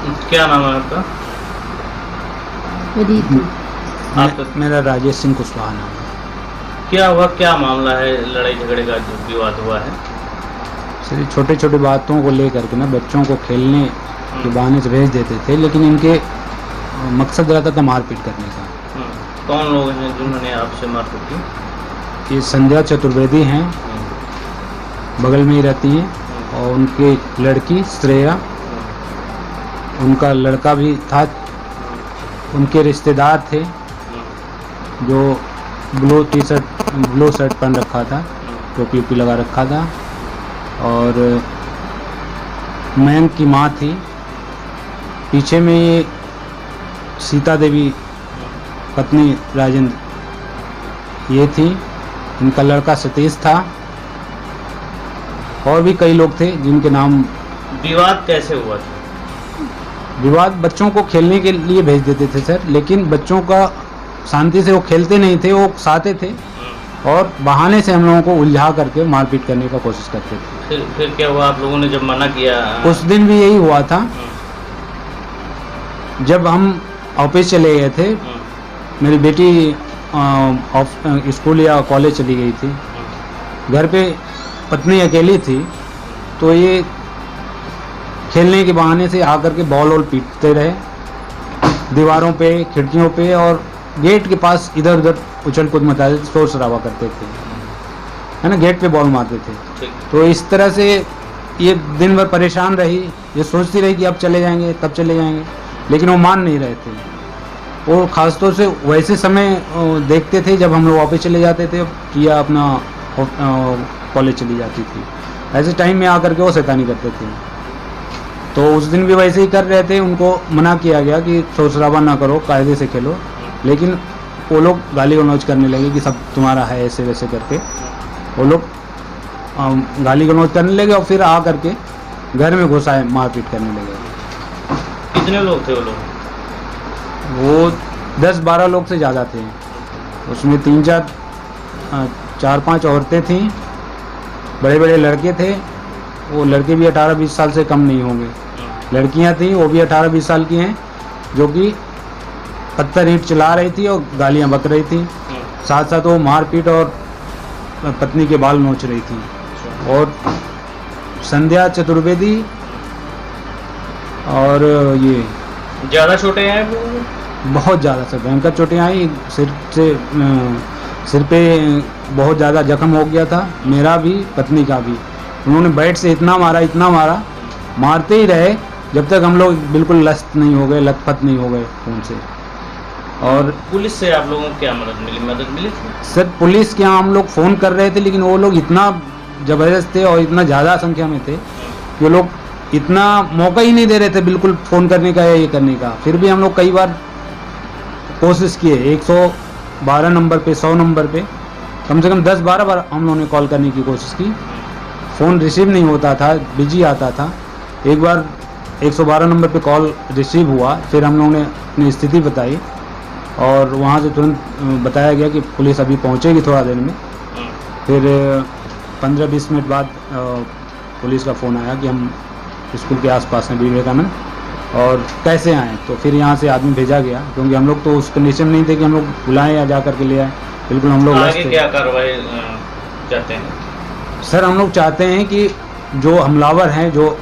क्या नाम है आपका? मेरा राजेश सिंह कुशवाहा नाम है। क्या हुआ, क्या मामला है, लड़ाई झगड़े का जो विवाद हुआ है? सर ये छोटे छोटे बातों को लेकर के ना बच्चों को खेलने के बहाने से भेज देते थे, लेकिन इनके मकसद रहता था मारपीट करने का। कौन लोग हैं जिन्होंने आपसे मारपीट की? ये संध्या चतुर्वेदी हैं, बगल में ही रहती हैं, और उनकी लड़की श्रेया, उनका लड़का भी था, उनके रिश्तेदार थे जो ब्लू शर्ट पहन रखा था, टोपी उपी लगा रखा था, और मयंक की माँ थी। पीछे में ये सीता देवी पत्नी राजेंद्र ये थी, इनका लड़का सतीश था, और भी कई लोग थे जिनके नाम। विवाद कैसे हुआ था? विवाद बच्चों को खेलने के लिए भेज देते थे सर, लेकिन बच्चों का शांति से वो खेलते नहीं थे, वो उकसाते थे और बहाने से हम लोगों को उलझा करके मारपीट करने का कोशिश करते थे। फिर क्या हुआ, आप लोगों ने जब मना किया? उस दिन भी यही हुआ था। जब हम ऑफिस चले गए थे, मेरी बेटी स्कूल या कॉलेज चली गई थी, घर पे पत्नी अकेली थी, तो ये खेलने के बहाने से आकर के बॉल वॉल पीटते रहे दीवारों पे, खिड़कियों पे, और गेट के पास इधर उधर उछल कूद मचाते, शोर शराबा करते थे, है ना, गेट पे बॉल मारते थे। तो इस तरह से ये दिन भर परेशान रही, ये सोचती रही कि अब चले जाएंगे तब चले जाएंगे, लेकिन वो मान नहीं रहे थे। वो खासतौर से वैसे समय देखते थे जब हम लोग ऑफिस चले जाते थे या अपना कॉलेज चली जाती थी, ऐसे टाइम में आकर के वो शैतानी करते थे। तो उस दिन भी वैसे ही कर रहे थे, उनको मना किया गया कि शोर शराबा ना करो, कायदे से खेलो, लेकिन वो लोग गाली गलौज करने लगे कि सब तुम्हारा है, ऐसे वैसे करके वो लोग गाली गलौज करने लगे, और फिर आ करके घर में घुसाए मारपीट करने लगे। कितने लोग थे वो लोग? वो 10-12 लोग से ज़्यादा थे, उसमें 4-5 औरतें थीं, बड़े बड़े लड़के थे, वो लड़के भी 18-20 साल से कम नहीं होंगे, लड़कियां थीं वो भी 18-20 साल की हैं, जो कि पत्थर ईंट चला रही थी और गालियां बक रही थी, साथ साथ वो मारपीट और पत्नी के बाल नोच रही थी। और संध्या चतुर्वेदी और ये ज़्यादा छोटे हैं वो? बहुत ज़्यादा सर, भयंकर चोटें आई, सिर पे बहुत ज़्यादा जख्म हो गया था, मेरा भी पत्नी का भी। उन्होंने बैट से इतना मारा, मारते ही रहे जब तक हम लोग बिल्कुल लत नहीं हो गए खून से। और पुलिस से आप लोगों को क्या मदद मिली थी? सर पुलिस के यहाँ हम लोग फ़ोन कर रहे थे, लेकिन वो लोग इतना ज़बरदस्त थे और इतना ज़्यादा संख्या में थे कि वो लोग इतना मौका ही नहीं दे रहे थे बिल्कुल फ़ोन करने का या ये करने का। फिर भी हम लोग कई बार कोशिश किए, 112 नंबर पे, 100 नंबर पे कम से कम 10-12 बार हम लोगों ने कॉल करने की कोशिश की, फ़ोन रिसीव नहीं होता था, बिजी आता था। एक बार 112 नंबर पे कॉल रिसीव हुआ, फिर हम लोगों ने अपनी स्थिति बताई और वहाँ से तुरंत बताया गया कि पुलिस अभी पहुँचेगी थोड़ा देर में। फिर 15-20 मिनट बाद पुलिस का फ़ोन आया कि हम स्कूल के आसपास हैं विवेकानंद, और कैसे आएँ। तो फिर यहाँ से आदमी भेजा गया, क्योंकि हम लोग तो उस कंडीशन में नहीं थे कि हम लोग बुलाएं या जा करके ले आए, बिल्कुल हम लोग आगे क्या कार्रवाई चाहते हैं? सर हम लोग चाहते हैं कि जो हमलावर हैं, जो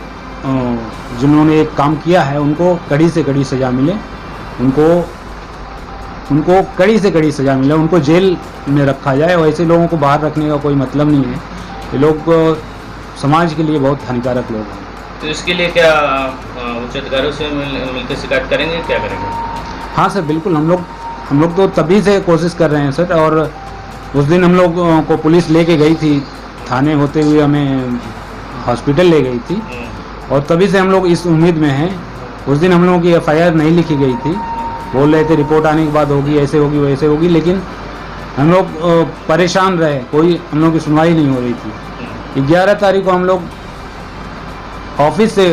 जिन्होंने एक काम किया है, उनको कड़ी से कड़ी सज़ा मिले, उनको कड़ी से कड़ी सज़ा मिले, उनको जेल में रखा जाए। वैसे लोगों को बाहर रखने का कोई मतलब नहीं है, ये लोग समाज के लिए बहुत हानिकारक लोग हैं। तो इसके लिए क्या उच्च अधिकारियों से मिलकर शिकायत करेंगे, क्या करेंगे? हाँ सर बिल्कुल, हम लोग तो तभी से कोशिश कर रहे हैं सर। और उस दिन हम लोग को पुलिस लेके गई थी थाने, होते हुए हमें हॉस्पिटल ले गई थी, और तभी से हम लोग इस उम्मीद में हैं। उस दिन हम लोगों की FIR नहीं लिखी गई थी, बोल रहे थे रिपोर्ट आने के बाद होगी, ऐसे होगी वैसे होगी, लेकिन हम लोग परेशान रहे, कोई हम लोग की सुनवाई नहीं हो रही थी। 11 तारीख को हम लोग ऑफिस से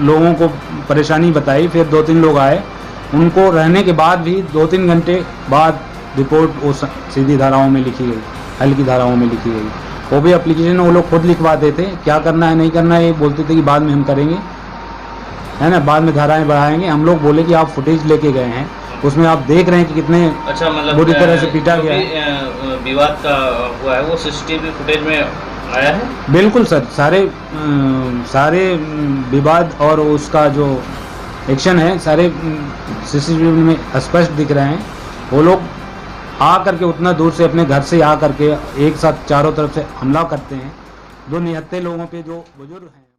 लोगों को परेशानी बताई, फिर 2-3 लोग आए, उनको रहने के बाद भी 2-3 घंटे बाद रिपोर्ट वो सीधी धाराओं में लिखी गई, हल्की धाराओं में लिखी गई। वो भी एप्लीकेशन वो लोग खुद लिखवाते थे, क्या करना है नहीं करना है ये बोलते थे कि बाद में हम करेंगे। है ना, बाद में धाराएं बढ़ाएंगे। हम लोग बोले कि आप फुटेज लेके गए हैं, उसमें आप देख रहे हैं कि कितने अच्छा, मतलब बुरी तरह से पीटा गया है। विवाद का हुआ है वो सीसीटीवी फुटेज में आया है? बिल्कुल सर, सारे विवाद और उसका जो एक्शन है सारे सीसीटीवी में स्पष्ट दिख रहे हैं। वो लोग आ करके उतना दूर से अपने घर से आ करके एक साथ चारों तरफ से हमला करते हैं। दो निहत्थे लोगों पे जो बुजुर्ग हैं।